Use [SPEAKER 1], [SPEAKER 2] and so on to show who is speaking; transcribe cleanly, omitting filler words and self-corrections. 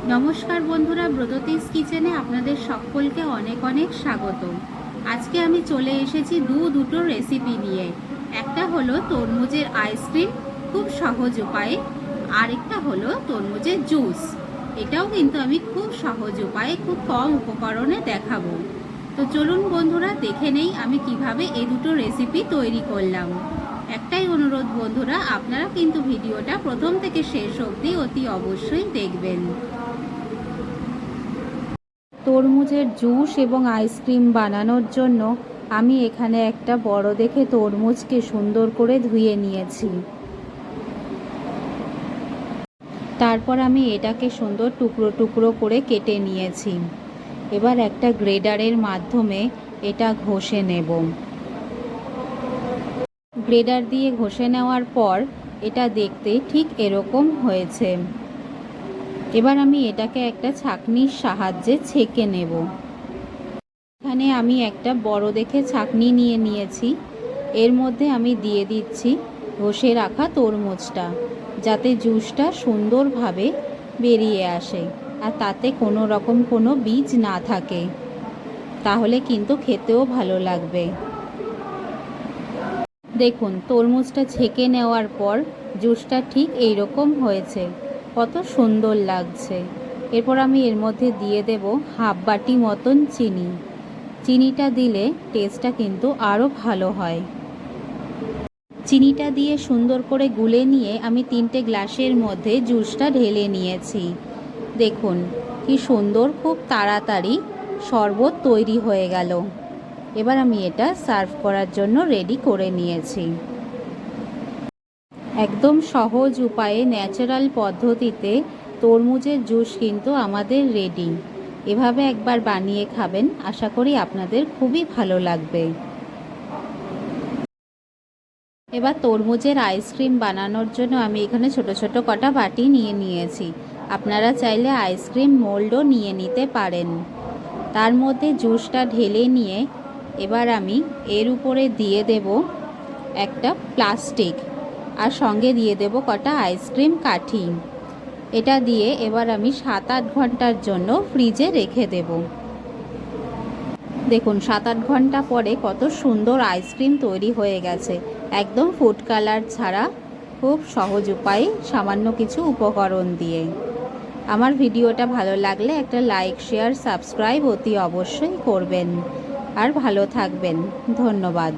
[SPEAKER 1] নমস্কার বন্ধুরা, ব্রততিস কিচেনে আপনাদের সকলকে অনেক অনেক স্বাগত। আজকে আমি চলে এসেছি দুটো রেসিপি নিয়ে। একটা হলো তরমুজের আইসক্রিম খুব সহজ উপায়ে, আরেকটা হলো তরমুজের জুস। এটাও কিন্তু আমি খুব সহজ উপায়ে খুব কম উপকরণে দেখাবো। তো চলুন বন্ধুরা, দেখে নেই আমি কিভাবে এই দুটো রেসিপি তৈরি করলাম। একটাই অনুরোধ বন্ধুরা, আপনারা কিন্তু ভিডিওটা প্রথম থেকে শেষ অবধি অতি অবশ্যই দেখবেন। তরমুজের জুস এবং আইসক্রিম বানানোর জন্য আমি এখানে একটা বড় দেখে তরমুজকে সুন্দর করে ধুয়ে নিয়েছি। তারপর আমি এটাকে সুন্দর টুকরো টুকরো করে কেটে নিয়েছি। এবার একটা গ্রেডারের মাধ্যমে এটা ঘষে নেব। গ্রেডার দিয়ে ঘষে নেওয়ার পর এটা দেখতে ঠিক এরকম হয়েছে। এবার আমি এটাকে একটা ছাঁকনির সাহায্যে ছেঁকে নেব। এখানে আমি একটা বড় দেখে ছাঁকনি নিয়ে নিয়েছি। এর মধ্যে আমি দিয়ে দিচ্ছি ঘষে রাখা তরমুজটা, যাতে জুসটা সুন্দরভাবে বেরিয়ে আসে আর তাতে কোনো রকম কোনো বীজ না থাকে, তাহলে কিন্তু খেতেও ভালো লাগবে। দেখুন, তরমুজটা ছেঁকে নেওয়ার পর জুসটা ঠিক এই রকম হয়েছে, কত সুন্দর লাগছে। এরপর আমি এর মধ্যে দিয়ে দেব হাফ বাটি মতন চিনি। চিনিটা দিলে টেস্টটা কিন্তু আরও ভালো হয়। চিনিটা দিয়ে সুন্দর করে গুলে নিয়ে আমি 3টে গ্লাসের মধ্যে জুসটা ঢেলে নিয়েছি। দেখুন কি সুন্দর, খুব তাড়াতাড়ি শরবত তৈরি হয়ে গেল। এবার আমি এটা সার্ভ করার জন্য রেডি করে নিয়েছি। একদম সহজ উপায়ে ন্যাচারাল পদ্ধতিতে তরমুজের জুস কিন্তু আমাদের রেডি। এভাবে একবার বানিয়ে খাবেন, আশা করি আপনাদের খুবই ভালো লাগবে। এবার তরমুজের আইসক্রিম বানানোর জন্য আমি এখানে ছোট ছোট কটা বাটি নিয়ে নিয়েছি। আপনারা চাইলে আইসক্রিম মোল্ডও নিয়ে নিতে পারেন। তার মধ্যে জুসটা ঢেলে নিয়ে এবার আমি এর উপরে দিয়ে দেব একটা প্লাস্টিক, আর সঙ্গে দিয়ে দেব কটা আইসক্রিম কাঠি। এটা দিয়ে এবার আমি 7-8 ঘন্টার জন্য ফ্রিজে রেখে দেব। দেখুন 7-8 ঘন্টা পরে কত সুন্দর আইসক্রিম তৈরি হয়ে গেছে, একদম ফুড কালার ছাড়া, খুব সহজ উপায়ে সামান্য কিছু উপকরণ দিয়ে। আমার ভিডিওটা ভালো লাগলে একটা লাইক, শেয়ার, সাবস্ক্রাইব অতি অবশ্যই করবেন। আর ভালো থাকবেন। ধন্যবাদ।